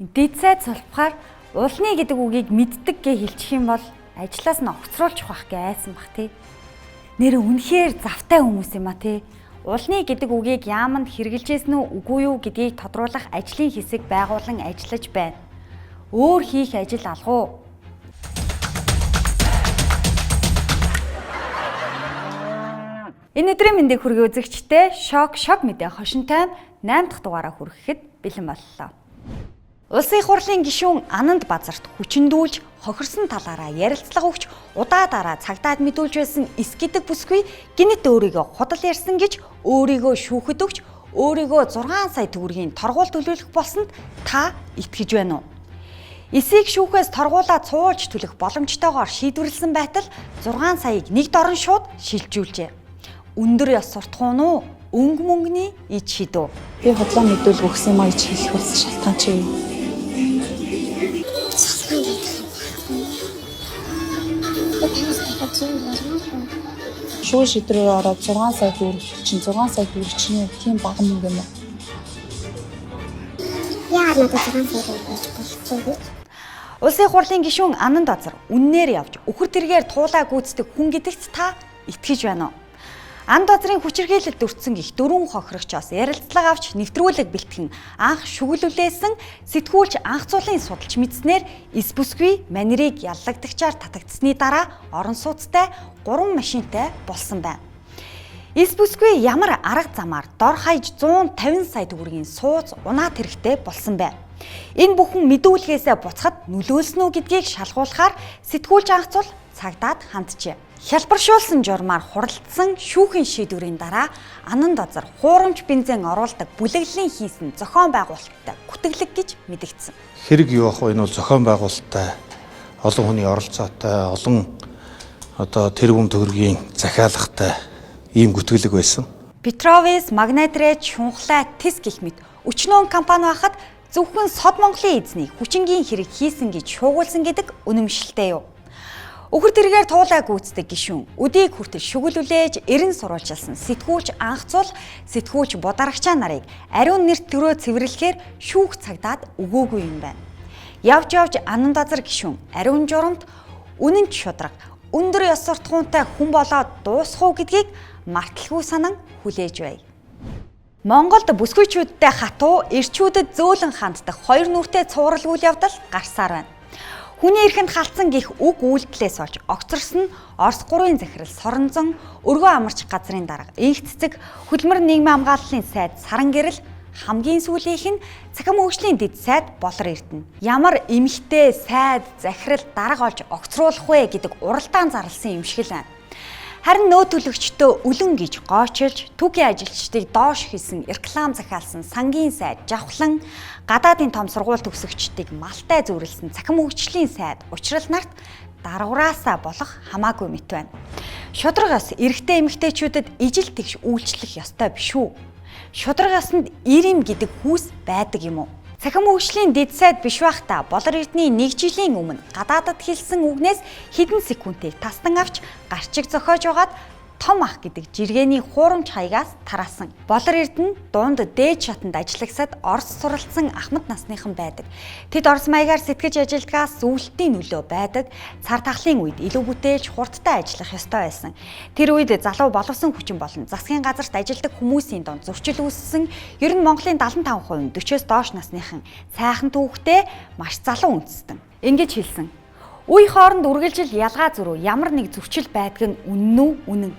Дэд сайд сулбахаар уулны гэдэг үгийг мэддэг гэ хэлчих юм бол ажлаас нь огцруулчих байх гэ айсан бах тий. Нэр үнэхээр завтай хүмүүс юм а тий. Уулны гэдэг үгийг яаманд хэрэгжилжсэн үү үгүй юу гэдгийг тодруулах ажлын хэсэг байгуулан ажиллаж байна. Өөр хийх ажил алгуу. Энэ өдрийн мэндийг хүргэе үзэгчдээ шок мэдээ хошинтой 8 дахь дугаараа хүрэхэд бэлэн боллоо. Улсын их хурлын гишүүн Ананд Базарт хүчндүүлж хохирсон талаараа ярилцлага өгч удаа цагдаад мэдүүлж байсан эс гэдэг бүсгүй гинэт өөрийгөө худал ярьсан гэж өөрийгөө шүүхэд өгч өөрийгөө 6 сая төгрөгийн торгуул төлөвлөх болсонд та итгэж байна уу? Эсийг шүүхээс торгуулаа цуулж төлөх боломжтойгоор шийдвэрлсэн байтал 6 саяыг нэг дорн шууд шилжүүлжээ. Өндөр ёс суртахуун уу? Өнгө мөнгөний ид шидүү. Би худлаа мэдүүлэг өгсөн юм аа гэж хэлэх болсон шалтгаан чи юу? Шүүх шийдвэрээр ороод 6 сая төгрөг чинь 6 сая төгрөг чинь тийм бага мөнгө юм уу? Яагаад надад 6 сая төгрөг болохгүй? Улсын их хурлын гишүүн Ананд Базар үннээр явж өхөр тэргээр туулаа гүйцэтгэх хүн гэдэгт та итгэж байна уу? Ананд Базарын хүчирхийлэлд өртсөн гих 4 хохирогчоос ярилцлага авч нэвтрүүлэг бэлтгэн анх шүглүүлээсэн сэтгүүлч анх цуулын судалж мэдснээр эс бүсгүй манерыг яллагдагчаар татагдсны дараа орон сууцтай 3 машинтай болсон байна. Эс бүсгүй ямар арга замаар дор хаяж 150 сая төгрөгийн сууц унаад хэрэгтэй болсон байна. Энэ бүхэн мэдүүлгээсээ буцахад нөлөөлсөн үү гэдгийг шалгуулахаар сэтгүүлч анх цуул цагдаад ханджээ. Хялбаршуулсан журмаар хуралдсан шүүхийн шийдвэрийн дараа Ананд Базар хуурамч бензин оруулдаг бүлэглэлийн хийсэн зохион байгуулалттай гүтгэлэг гэж мэдэгдсэн. Хэрэг юу ах вэ? Энэ бол зохион байгуулалттай олон хүний оролцоотой, олон тэрбум төгрөгийн захиалгатай ийм гүтгэлэг байсан. Петровис, Магнайтрейд, Шунхлай, Тис гэх мэт өчнөөн компани байхад зөвхөн Сод Монголын эзний хүчингийн хэрэг хийсэн гэж шуугуулсан гэдэг үнэмшилтэй юу? Өхөр тэргээр туулаа гүйцэтгэх гишүүн өдийг хүртэл шүглүүлээж эрен сурвалжилсан сэтгүүлч анх цул сэтгүүлч Бударагчаа нарыг ариун нэрт төрөө цэвэрлэхээр шүүх цагдаад өгөөгүй юм байна. Явж Ананд Базар гишүүн ариун журамт үнэн шудраг өндөр ёс суртахуунтай хүн болоод дуусах уу гэдгийг марталгүй санан хүлээж бай. Монголд бүсгүйчүүдтэй хатуу эрчүүдэд зөөлөн ханддаг хоёр нүртэй цуврал үйл явдал гарсаар байна. Хүний эрхэнд халтсан гих үг үйлдэлээс олж огцорсон нь Орос 3-ын захирал Соронзон өргөө амарч газрын дарга инх цэцэг хөдөлмөр нийгмийн хамгааллын сайд Саран гэрэл хамгийн сүүлийнх нь цахим хөгжлийн дэд сайд Болор Эрдэнэ. Ямар эмхтэй сайд захирал дарга олж огцруулах вэ гэдэг уралдаан зарласан юм шиг л байна. Харин нөө төлөгчдөө үлэн гэж гоочилж түүхийн ажилчдыг доош хийсэн реклам захиалсан сангийн сайд Жавхлан гадаадын том сургууль төгсөгчдийг малтай зөөрлсөн цахим хөгжлийн сайд Учрал нарт даргуураасаа болох хамаагүй мэт байна. Шудрагаас эрэгтэй эмэгтэйчүүдэд ижил тэгш үйлчлэх ёстой биш үү? Шудрагасанд ирим гэдэг хүүс байдаг юм уу? Цахим хөгжлийн дэд сайд биш байх та Болор Эрдэнэ 1 жилийн өмнө гадаадад хэлсэн үгнээс хэдэн секундыг тасдан авч гарчиг зохиож байгаад том ах гэдэг жиргэний хуурамч хаягаас тараасан. Болор Эрдэнэ дунд дээд шатанд ажиллагсад Орос суралцсан ахмад насныхан байдаг. Тэд Орос маягаар сэтгэж ажилдгаас зөвлөлтийн нөлөө байдаг. Цар тахлын үед илүү бүтээлж хурдтай ажиллах ёстой байсан. Тэр үед залуу боловсон хүчин болон засгийн газарт ажилладаг хүмүүсийн дунд зөрчил үүссэн. Ер нь Монголын 75% 40-оос доош насныхан сайхан түүхтэй маш залуу үндэстэн. Ингэж хэлсэн. Үе хооронд үргэлжил ялгаа зөрүү ямар нэг зөрчил байдаг нь үнэн үү? Үнэн.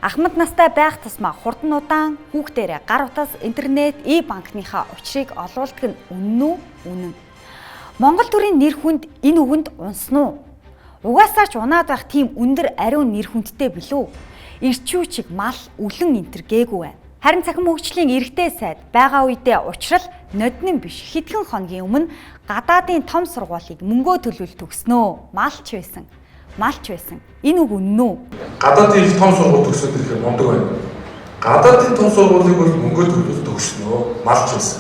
Ахмад настай байх тусмаа хурдан удаан хүүхдээрээ гар утас интернет банкныхаа учрыг олуулдаг нь үнэн үү? Үнэн. Монгол төрийн нэр хүнд энэ үгэнд унсан уу? Угаасаа ч унаад байх тийм өндөр ариун нэр хүндтэй билүү? Ирчүүчиг мал үлэн энтер гээгүй байна. Харин цахим хөгжлийн эрэгтэй сайд байгаа үедээ Учрал ноднин биш хэдхэн хоногийн өмнө гадаадын том сургуулийг мөнгөө төлөвлөлт төгснөө. Малч байсан. Энэ үг үнэн үү? Гадаадын их том сургууль төгсөөд ирэхээр мундаг байна. Гадаадын том сургуулийг бол мөнгөө төлөвлөлт төгснөө. Малч байсан.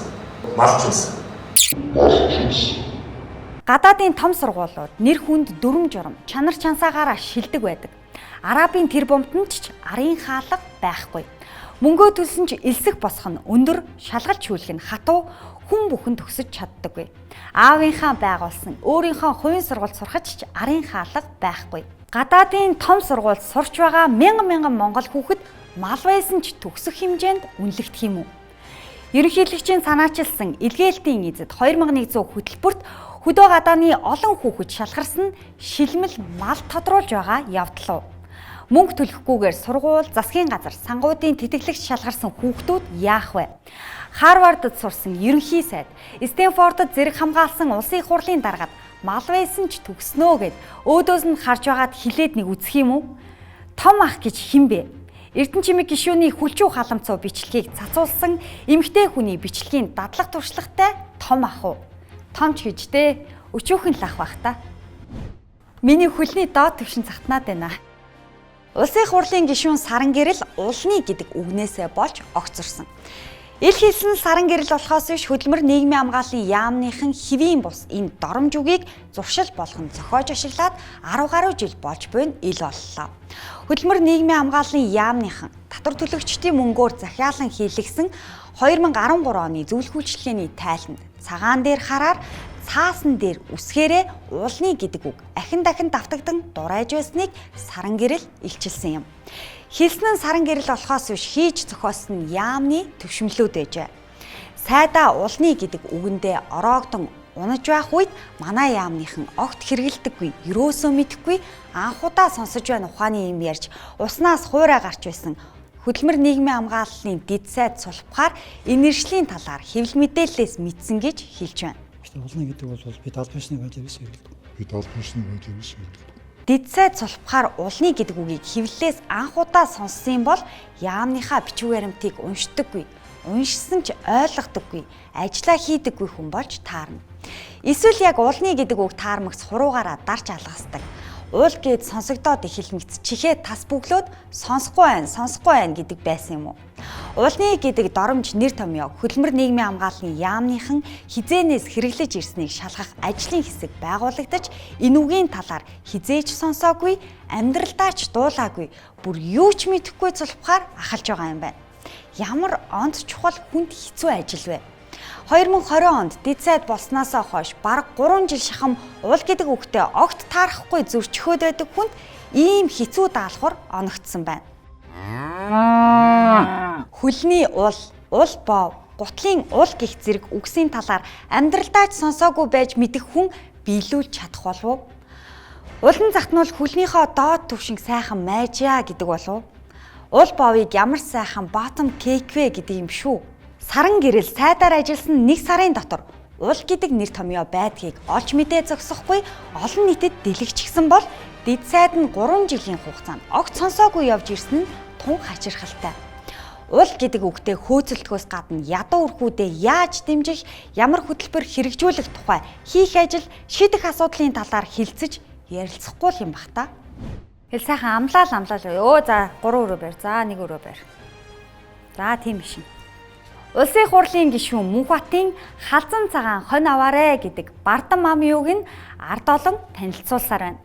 Гадаадын том сургуулиуд нэр хүнд дүрм журам чанар чансаагаараа шилдэг байдаг. Арабын тэр бомтонд ч арын хаалга байхгүй. Мөнгөө төлсөн ч элсэх босох нь өндөр, шалгалт шүүлэх нь хатуу, хүн бүхэн төгсөж чаддаггүй. Аавынхаа байгуулсан өөрийнхөө хувийн сургуульд сурахч ч арын хаалга байхгүй. Гадаадын том сургуульд сурч байгаа мянган монгол хүүхэд мал байсан ч төгсөх хэмжээнд үнэлэгдэх юм уу? Ерөнхийлөгчийн санаачилсан илгээлтийн эзэд 2100 хөтөлбөрт хөдөө гадааны олон хүүхэд шалгарсан нь шилмэл мал тодруулж байгаа явдал уу? Мөнгө төлөхгүйгээр сургууль, засгийн газар, сангуудын тэтгэлэгч шалгарсан хүүхдүүд яах вэ? Харвардд сурсан ерөнхий сайд, Стэнфордод зэрэг хамгаалсан улсын их хурлын даргад мал байсан ч төгснөө гэд өөдөөс нь харж байгаад хилээд нэг үзэх юм уу? Том ах гэж хэн бэ? Эрдэнэ чимэг гишүүний хүлчүү халамцуу бичлэгийг цацуулсан эмэгтэй хүний бичлэгийн дадлаг туршлагатай том ах уу? Том ч гэжтэй өчүүхэн л ах байх та. Миний хөлний доод түвшин цатнаад байна. Улсын их хурлын гишүүн Саран Гэрэл улны гэдэг үгнээсээ болж огцорсон. Ил хэлсэн саран гэрэл болохоос биш хөдөлмөр нийгмийн хамгааллын яамныхан хэвийн бус энэ доромж үгийг зуршил болгон зохиож ашиглаад 10 гаруй жил болж буйн ил боллоо. Хөдөлмөр нийгмийн хамгааллын яамныхан татвар төлөгчдийн мөнгөөр захиалан хийлгсэн 2013 оны зөвлөх үйлчилгээний тайланд цагаан дээр хараар цаасан дээр үсгээрээ уулны гэдэг үг ахин дахин давтагдан дурайж байсныг Саран Гэрэл илчилсэн юм. Хэлсэн нь саран гэрэл болохоос биш хийж зохиосон яамны төвшмлүүд байжээ. Сайдаа уулны гэдэг үгэндээ ороогдон унаж байх үед манай яамныхан огт хэрэгэлдэггүй, ерөөсөө мэдэхгүй анхудаа сонсож байна ухааны юм ярьж уснаас хуурай гарч байсан хөдөлмөр нийгмийн хамгааллын дэд сайд сулбахаар энержлийн талаар хэвлэл мэдээллээс мэдсэн гэж хэлж байна. Уулны гэдэг бол бид албанчны байдлаас хэрэгэлдэг. Бид албанчны байдлаас хэрэгэлдэг. Дэд сайд сулбахаар уулны гэдэг үгийг хэвлэлээс анхудаа сонссон бол яамныхаа бичиг баримтыг уншдаггүй, уншсан ч ойлгодоггүй, ажиллаа хийдэггүй хүн болж таарна. Эсвэл яг уулны гэдэг үг таармагц хуруугаараа дарж алгасдаг. Уул гээд сонсогдоод эхэлмэгц чихээ тас бүглөөд сонсохгүй байна гэдэг байсан юм уу? Уулны гэдэг доромж нэр томьёо хөдөлмөр нийгмийн хамгааллын яамныхан хизээнээс хэрэглэж ирснийг шалгах ажлын хэсэг байгуулагдаж энэ үгийн талаар хизээж сонсоогүй, амьдралдаа ч дуулаагүй, бүр юу ч мэдэхгүй цулбахаар ахалж байгаа юм байна. Ямар онд чухал хүнд хэцүү ажил вэ? 2020 онд дэд сайд болсноосоо хойш бараг 3 жил шахам уул гэдэг үгтээ огт таарахгүй зөрчхөөд байдаг хүнд ийм хэцүү даалгавар оногдсон байна. Хөлний уул, уул боо, гутлын уул гэх зэрэг үгсийн талаар амьдралдаа ч сонсоогүй байж мэдэх хүн биелүүлж чадах болов уу? Улан захтнуул хөлнийхөө доод түвшинг сайхан майжаа гэдэг болов уу? Уул боовыг ямар сайхан bottom cake вэ гэдэг юм шүү. Саран гэрэл сайдаар ажилласан 1 сарын дотор уул гэдэг нэр томьёо байдгийг олж мэдээ зогсохгүй олон нийтэд дэлгэчихсэн бол дэд сайд нь 3 жилийн хугацаанд огт сонсоогүй явж ирсэн нь тун хачирхалтай. Уул гэдэг үгтэй хөөцөлдөхөөс гадна ядуу үрхүүдээ яаж дэмжих, ямар хөтөлбөр хэрэгжүүлэх тухай хийх ажил шийдэх асуудлын талаар хилцэж ярилцахгүй юм бах та. Хэл сайхан амлаа. Өө за 3 өрөө барь. За 1 өрөө барь. За тийм биш. Улсын их хурлын гишүүн Мөнхбатын халзан цагаан хонь аваарэ гэдэг бардам ам юуг нь ард олон танилцуулсаар байна.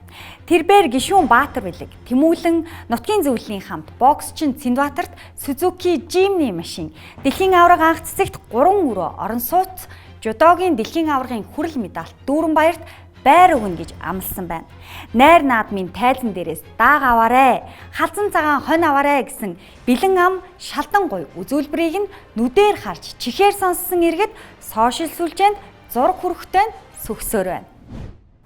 Тэрбээр гишүүн Баатар Билэг, Тэмүүлэн нутгийн зөвлөлийн хамт боксчин Цэндбаатарт Suzuki Jimny машин, дэлхийн аварга анх цэцэгт 3 өрөө орон сууц, жудогийн дэлхийн аваргын хүрэл медаль Дүүрэн баярт байр өгнө гэж амласан байна. Найр наадмын тайлан дээрээс дааг аваарэ, халзан цагаан хонь аваарэ гэсэн бэлэн ам шалдан гоё үзүүлбэрийг нь нүдээр харж чихээр сонссон иргэд сошиал сүлжээнд зураг хүрэхтэй сөхсөөр байна.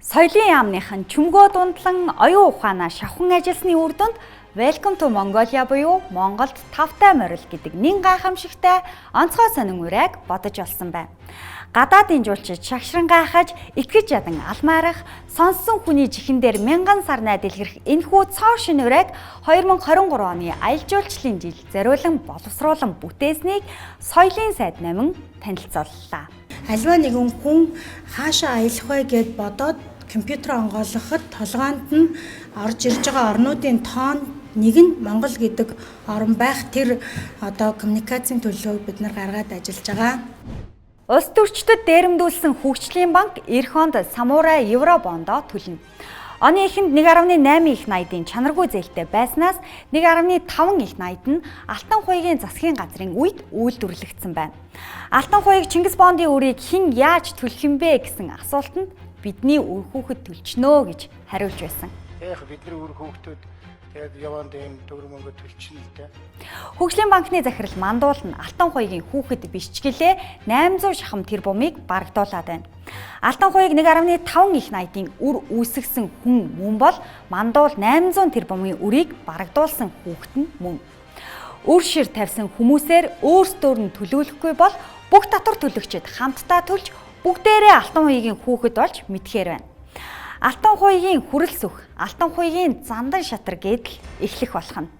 Соёлын яамныхан чөмгөө дундлан оюун ухаанаа шавхан ажилласны үр дүнд Welcome to Mongolia буюу Монголд тавтай морил гэдэг нэн гайхамшигтай онцгой сонин урайг бодож олсон байна. Гадаадын жуулчид шагшран гайхаж, итгэж ядан алмаарах, сонссон хүний чихэн дээр мянган сарнай дэлгэрэх энэхүү цоо шин урайг 2023 оны аялал жуулчлалын жил зориулан боловсруулан бүтээснийг соёлын сайд намин танилцууллаа. Аливаа нэгэн хүн хаашаа аялах вэ гэд бодоод компьютер онгойлгоход толгоонд нь орж ирж байгаа орнуудын тоон нэг нь Монгол гэдэг орн байх тэр коммуникацийн төлөвлөгөөг бид нар гаргаад ажиллаж байгаа. Улс төрчдөд дээрэмдүүлсэн хөгжлийн банк эх онд самурай евро бондоо төлнө. Оны эхэнд 1.8 их найдын чанаргүй зээлтэй байснаас 1.5 их найд нь Алтан хуйгийн засгийн газрын үед үйлдвэрлэгдсэн байна. Алтан хуйг Чингис Бондын үрийг хэн яаж төлөх юм бэ гэсэн асуултанд бидний үр хүүхэд төлчнөө гэж хариулж байсан. Яг бидний үр хүүхдүүд тэгээд яванд энэ төгрөг мөнгө төлчихнэ л дээ. Хөгжлийн банкны захирал Мандуул нь Алтан хуйгийн хүүхэд биш ч гэлээ 800 шахам тэрбумыг барагдуулаад байна. Алтан хуйг 1.5 их найдын үр үүсгэсэн хүн мөн бол Мандуул 800 тэрбумын үрийг барагдуулсан хүүхэд нь мөн. Үр шир тавьсан хүмүүсээр өөрсдөр нь төлөвлөхгүй бол бүх татвар төлөгчид хамтдаа төлж бүгдээрээ Алтан хуйгийн хүүхэд болж мэдхээр байна. Алтан хуйгийн хүрэл сүх, Алтан хуйгийн зандан шатар гэдэл эхлэх болох нь.